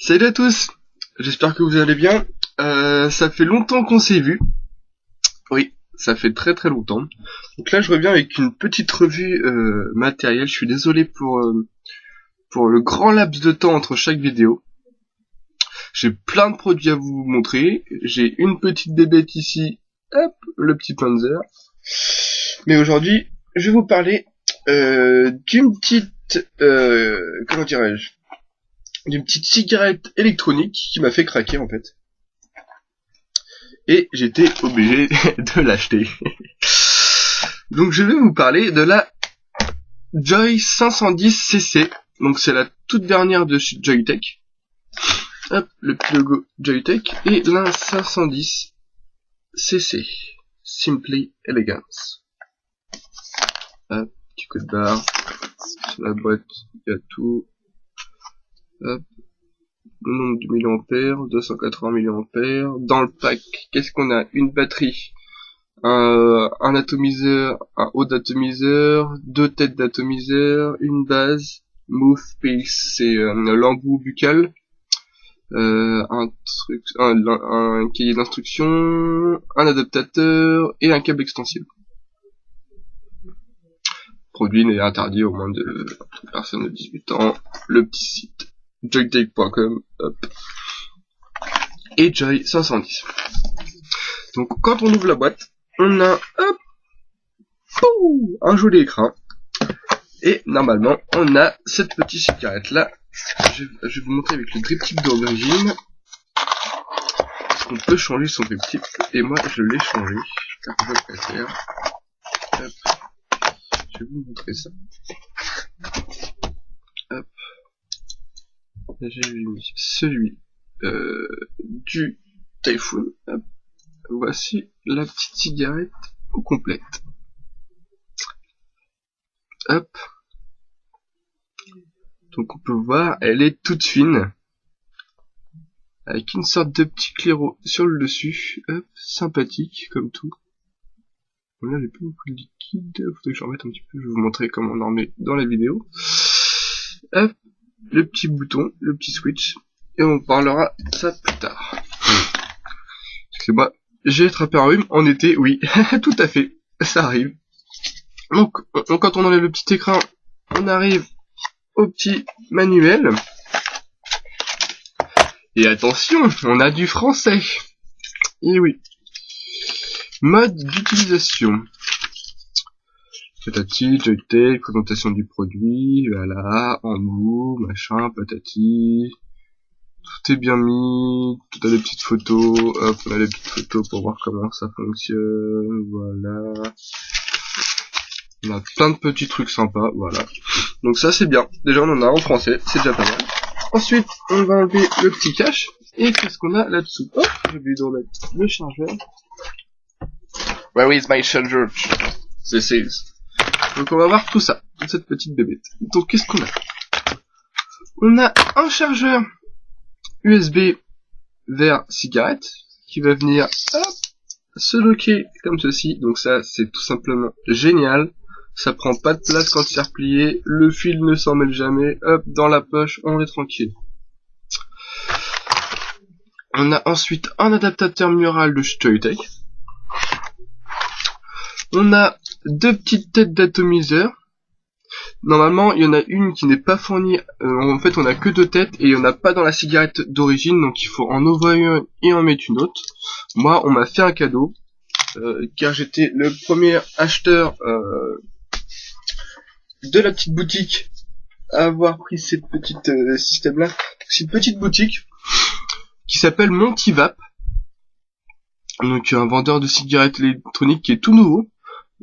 Salut à tous, j'espère que vous allez bien. Ça fait longtemps qu'on s'est vu. Oui, ça fait très très longtemps. Donc là je reviens avec une petite revue matérielle. Je suis désolé pour le grand laps de temps entre chaque vidéo. J'ai plein de produits à vous montrer. J'ai une petite bébête ici, hop, le petit Panzer. Mais aujourd'hui, je vais vous parler d'une petite, comment dirais-je, d'une petite cigarette électronique qui m'a fait craquer en fait. Et j'étais obligé de l'acheter. Donc je vais vous parler de la Joy 510cc. Donc c'est la toute dernière de chez Joyetech. Hop, le petit logo Joyetech. Et la 510cc. Simply Elegance. Hop, petit code barre. Sur la boîte, il y a tout. Hop. Le nombre de milliampères, 280 milliampères. Dans le pack, qu'est-ce qu'on a? Une batterie, un atomiseur, un haut d'atomiseur, deux têtes d'atomiseur, une base, mouthpiece, c'est l'embout buccal, un cahier d'instructions, un adaptateur et un câble extensible. Produit n'est interdit au moins de personnes de 18 ans. Le petit site joyetech.com, hop, et Joy 510. Donc quand on ouvre la boîte, on a hop, un joli écran, et normalement on a cette petite cigarette là. Je vais vous montrer avec le grip tip d'origine. On peut changer son grip tip, et moi je l'ai changé. Hop. Je vais vous montrer ça. Hop. J'ai mis celui du Typhoon. Hop. Voici la petite cigarette complète. Hop. Donc on peut voir, elle est toute fine, avec une sorte de petit claireau sur le dessus. Hop, sympathique comme tout. Là j'ai pas beaucoup de liquide, faut que je remette un petit peu, je vais vous montrer comment on en met dans la vidéo. Hop, le petit bouton, le petit switch, et on parlera de ça plus tard. Excusez-moi, j'ai attrapé un rhume en été, oui, tout à fait, ça arrive. Donc quand on enlève le petit écran, on arrive au petit manuel. Et attention, on a du français. Et oui. Mode d'utilisation. Patati, Joyetech, présentation du produit, voilà, en mou, machin, patati. Tout est bien mis, tout a des petites photos, hop, on a des petites photos pour voir comment ça fonctionne, voilà. On a plein de petits trucs sympas, voilà. Donc ça c'est bien, déjà on en a en français, c'est déjà pas mal. Ensuite, on va enlever le petit cache, et qu'est-ce qu'on a là-dessous? Hop, j'ai oublié de remettre le chargeur. Where is my charger? This is. Donc on va voir tout ça, toute cette petite bébête. Donc qu'est-ce qu'on a? On a un chargeur USB vers cigarette, qui va venir, hop, se loquer comme ceci. Donc ça, c'est tout simplement génial. Ça prend pas de place quand c'est replié, le fil ne s'en mêle jamais, hop, dans la poche, on est tranquille. On a ensuite un adaptateur mural de Joyetech. On a deux petites têtes d'atomiseur. Normalement, il y en a une qui n'est pas fournie, en fait on a que deux têtes, et il n'y en a pas dans la cigarette d'origine, donc il faut en envoyer une et en mettre une autre. Moi, on m'a fait un cadeau, car j'étais le premier acheteur de la petite boutique à avoir pris cette petite système là. C'est une petite boutique qui s'appelle Montivap, donc un vendeur de cigarettes électroniques qui est tout nouveau.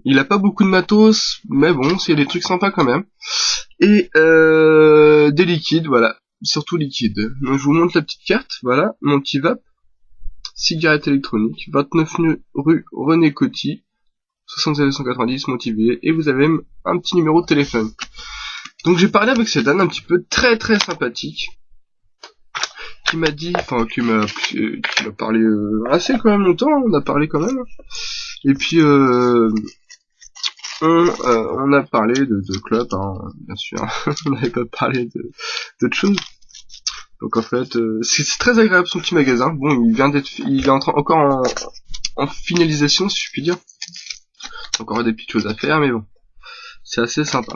Il a pas beaucoup de matos, mais bon, il y a des trucs sympas quand même. Et des liquides, voilà, surtout liquides. Donc je vous montre la petite carte, voilà, Montivap, cigarette électronique, 29 rue René Coty, 7790 Montivier, et vous avez même un petit numéro de téléphone. Donc j'ai parlé avec cette dame un petit peu très très sympathique, qui m'a dit, enfin qui m'a parlé assez quand même longtemps, on a parlé quand même. Et puis on a parlé de club, hein, bien sûr, on n'avait pas parlé d'autre chose. Donc en fait, c'est très agréable son petit magasin. Bon, il est encore en finalisation, si je puis dire. Encore des petites choses à faire, mais bon, c'est assez sympa.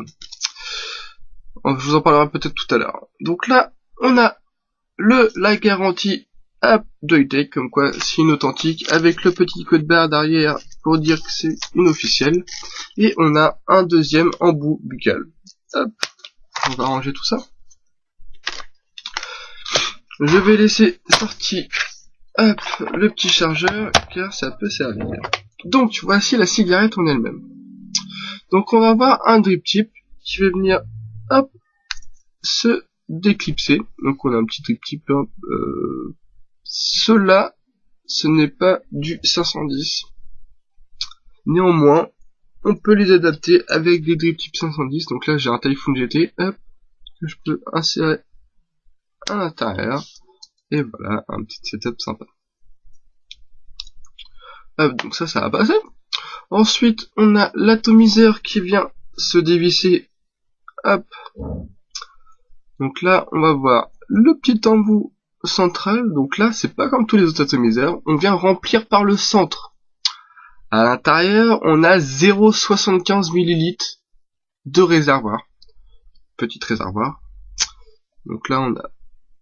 Je vous en parlerai peut-être tout à l'heure. Donc là, on a la garantie app Joytech, comme quoi c'est une authentique, avec le petit code barre derrière pour dire que c'est une officielle. Et on a un deuxième embout buccal. Hop, on va ranger tout ça. Je vais laisser sorti hop, le petit chargeur, car ça peut servir. Donc, voici la cigarette en elle-même. Donc, on va avoir un drip tip qui va venir, hop, se déclipser. Donc, on a un petit drip tip là. Cela, ce n'est pas du 510. Néanmoins, on peut les adapter avec des drip tips 510. Donc là, j'ai un Typhoon GT, hop, que je peux insérer à l'intérieur. Et voilà, un petit setup sympa. Hop, donc ça va passer. Ensuite, on a l'atomiseur qui vient se dévisser. Hop. Donc là, on va voir le petit embout central. Donc là, c'est pas comme tous les autres atomiseurs. On vient remplir par le centre. À l'intérieur, on a 0,75 ml de réservoir. Petit réservoir. Donc là, on a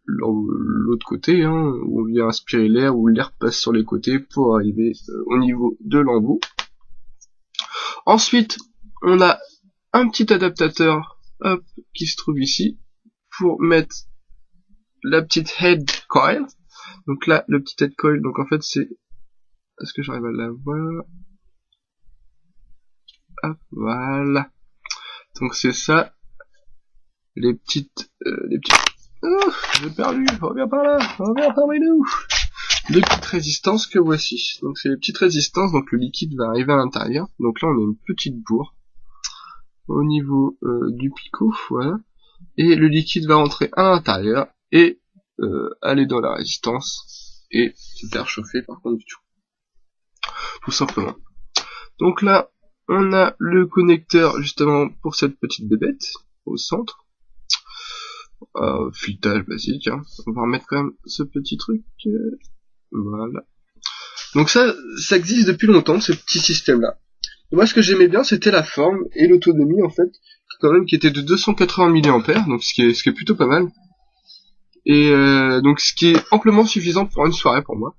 l'autre côté, hein, où on vient aspirer l'air, où l'air passe sur les côtés pour arriver au niveau de l'embout. Ensuite, on a un petit adaptateur, hop, qui se trouve ici, pour mettre la petite head coil. Donc là, le petit head coil, donc en fait c'est... Est-ce que j'arrive à la voir? Hop, voilà. Donc c'est ça, les petites... Oh, j'ai perdu, reviens par là, reviens parmi nous. Les petites résistances que voici. Donc c'est les petites résistances, donc le liquide va arriver à l'intérieur. Donc là on a une petite bourre au niveau du picot, voilà. Et le liquide va rentrer à l'intérieur et aller dans la résistance et se faire chauffer par contre du tout simplement. Donc là on a le connecteur justement pour cette petite bébête au centre. Filetage basique, hein. On va remettre quand même ce petit truc, voilà. Donc ça existe depuis longtemps, ce petit système là. Et moi ce que j'aimais bien c'était la forme et l'autonomie en fait, quand même qui était de 280 mAh, donc ce qui est plutôt pas mal. Et donc ce qui est amplement suffisant pour une soirée pour moi.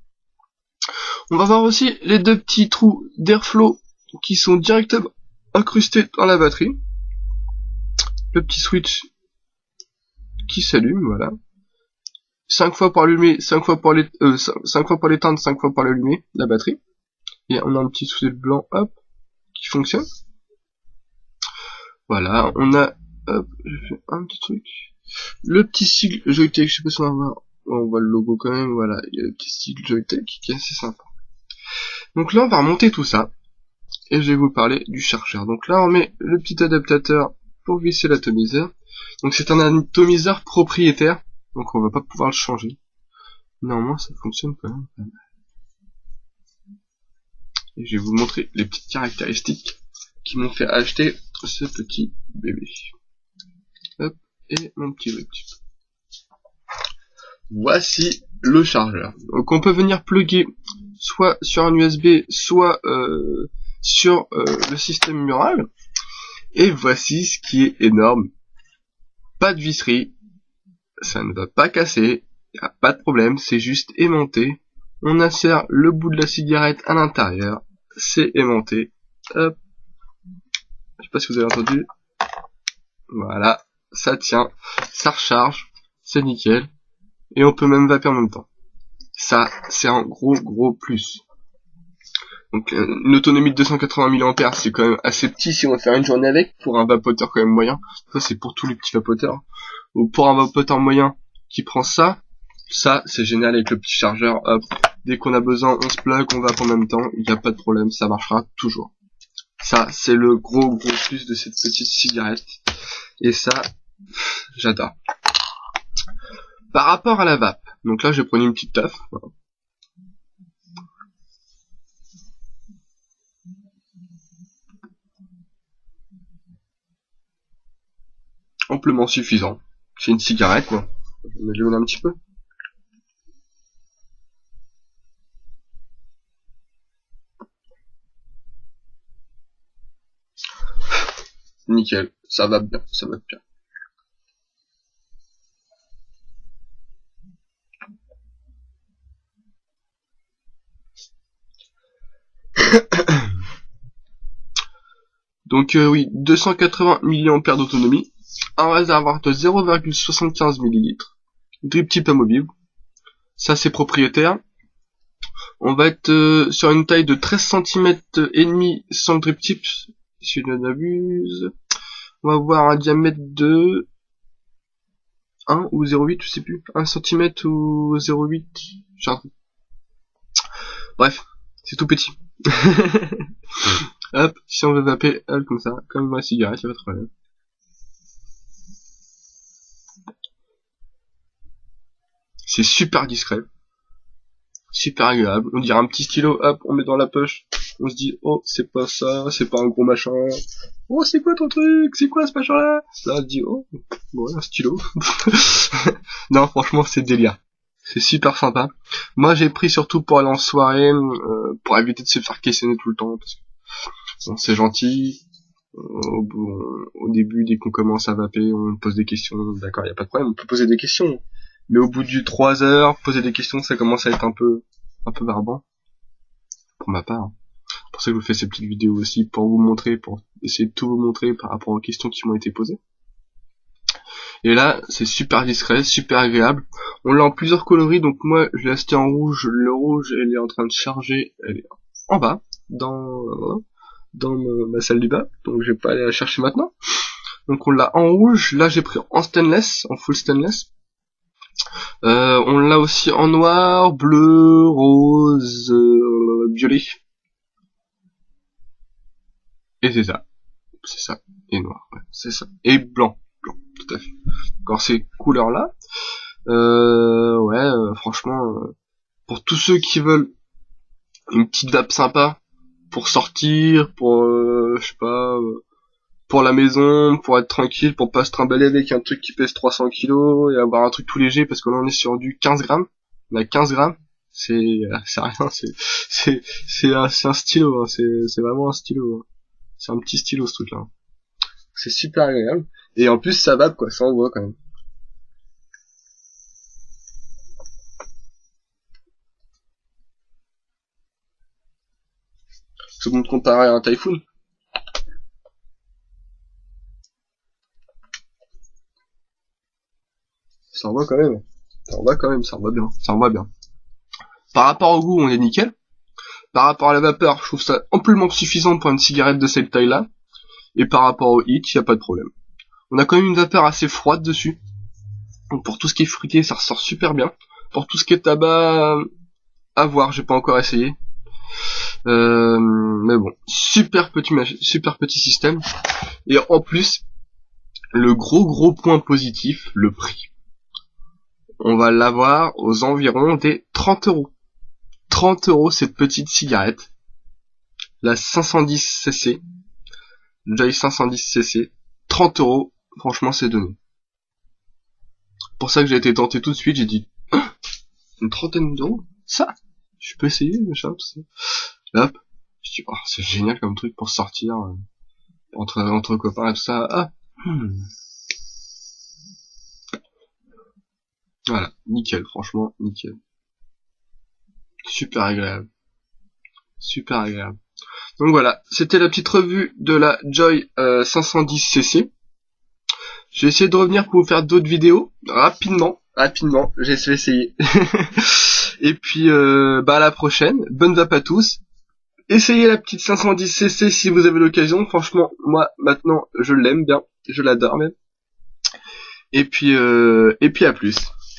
On va voir aussi les deux petits trous d'airflow qui sont directement incrustés dans la batterie. Le petit switch qui s'allume, voilà. 5 fois pour allumer, 5 fois pour l'éteindre, 5 fois pour l'allumer, la batterie. Et on a un petit souci blanc, hop, qui fonctionne. Voilà, on a, hop, je fais un petit truc. Le petit sigle Joytech, je sais pas si on va voir, on voit le logo quand même, voilà, il y a le petit sigle Joytech qui est assez sympa. Donc là, on va remonter tout ça, et je vais vous parler du chargeur. Donc là, on met le petit adaptateur pour visser l'atomiseur. Donc c'est un atomiseur propriétaire, donc on va pas pouvoir le changer. Néanmoins, ça fonctionne quand même pas mal. Et je vais vous montrer les petites caractéristiques qui m'ont fait acheter ce petit bébé. Hop, et mon petit web tip. Voici le chargeur. Donc on peut venir plugger soit sur un USB, soit sur le système mural. Et voici ce qui est énorme. Pas de visserie, ça ne va pas casser, y a pas de problème, c'est juste aimanté. On insère le bout de la cigarette à l'intérieur, c'est aimanté. Hop. Je sais pas si vous avez entendu. Voilà, ça tient, ça recharge, c'est nickel. Et on peut même vaper en même temps. Ça, c'est un gros plus. Donc une autonomie de 280 mAh, c'est quand même assez petit si on va faire une journée avec, pour un vapoteur quand même moyen. Ça c'est pour tous les petits vapoteurs. Ou pour un vapoteur moyen qui prend ça c'est génial avec le petit chargeur, hop. Dès qu'on a besoin, on se plug, on vape en même temps, il n'y a pas de problème, ça marchera toujours. Ça, c'est le gros plus de cette petite cigarette. Et ça, j'adore. Par rapport à la vape, donc là je vais prendre une petite taf. Voilà. Amplement suffisant. C'est une cigarette quoi. Je vais le un petit peu. Nickel, ça va bien, ça va bien. Donc oui, 280 mAh d'autonomie, un réservoir de 0,75 ml, drip tip amovible, ça c'est propriétaire. On va être sur une taille de 13 cm et demi sans le drip tip, si je n'abuse. On va avoir un diamètre de 1 ou 0,8, je sais plus, 1 cm ou 0,8, bref, c'est tout petit. Hop, si on veut vaper, hop, comme ça, comme ma cigarette, y'a pas de problème. C'est super discret, super agréable. On dirait un petit stylo, hop, on met dans la poche. On se dit, oh, c'est pas ça, c'est pas un gros machin. Oh, c'est quoi ton truc? C'est quoi ce machin-là? Là, on se dit, oh, bon, un stylo. Non, franchement, c'est délire. C'est super sympa. Moi, j'ai pris surtout pour aller en soirée, pour éviter de se faire questionner tout le temps, parce que bon, c'est gentil. Au début, dès qu'on commence à vaper, on pose des questions. D'accord, y a pas de problème, on peut poser des questions. Mais au bout du 3 heures, poser des questions, ça commence à être un peu barbant. Pour ma part. C'est pour ça que je vous fais ces petites vidéos aussi, pour vous montrer, pour essayer de tout vous montrer par rapport aux questions qui m'ont été posées. Et là, c'est super discret, super agréable. On l'a en plusieurs coloris, donc moi, je l'ai acheté en rouge. Le rouge, elle est en train de charger, elle est en bas, dans ma salle du bas, donc je vais pas aller la chercher maintenant. Donc on l'a en rouge, là j'ai pris en stainless, en full stainless. On l'a aussi en noir, bleu, rose, violet. Et c'est ça, et noir, ouais, c'est ça, et blanc, tout à fait. Encore ces couleurs-là, franchement, pour tous ceux qui veulent une petite vape sympa, pour sortir, pour, je sais pas, pour la maison, pour être tranquille, pour pas se trimballer avec un truc qui pèse 300 kilos et avoir un truc tout léger, parce que là on est sur du 15 grammes. On a 15 grammes, c'est rien, c'est un stylo, hein, c'est vraiment un stylo. Hein. C'est un petit stylo ce truc-là. C'est super agréable. Et en plus ça vape quoi, ça envoie quand même. C'est bon de comparer à un Typhoon. Ça envoie quand même. Ça envoie bien. Par rapport au goût, on est nickel. Par rapport à la vapeur, je trouve ça amplement suffisant pour une cigarette de cette taille-là. Et par rapport au heat, y a pas de problème. On a quand même une vapeur assez froide dessus. Donc pour tout ce qui est fruité, ça ressort super bien. Pour tout ce qui est tabac, à voir, j'ai pas encore essayé. Mais bon, super petit système. Et en plus, le gros point positif, le prix. On va l'avoir aux environs des 30 €. 30 € cette petite cigarette. La 510cc. Joy 510cc. 30 €. Franchement, c'est donné. Pour ça que j'ai été tenté tout de suite, j'ai dit, une trentaine d'euros? Ça? Je peux essayer, machin, tout ça. Hop. Je dis, oh, c'est génial comme truc pour sortir, entre copains et tout ça. Ah. Voilà. Nickel, franchement, nickel. Super agréable. Super agréable. Donc voilà, c'était la petite revue de la Joy 510cc. J'ai essayé de revenir pour vous faire d'autres vidéos rapidement, j'ai essayé. Et puis à la prochaine, bonne vape à tous. Essayez la petite 510cc si vous avez l'occasion, franchement, moi maintenant je l'aime bien, je l'adore même. Et puis à plus.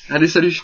Allez, salut.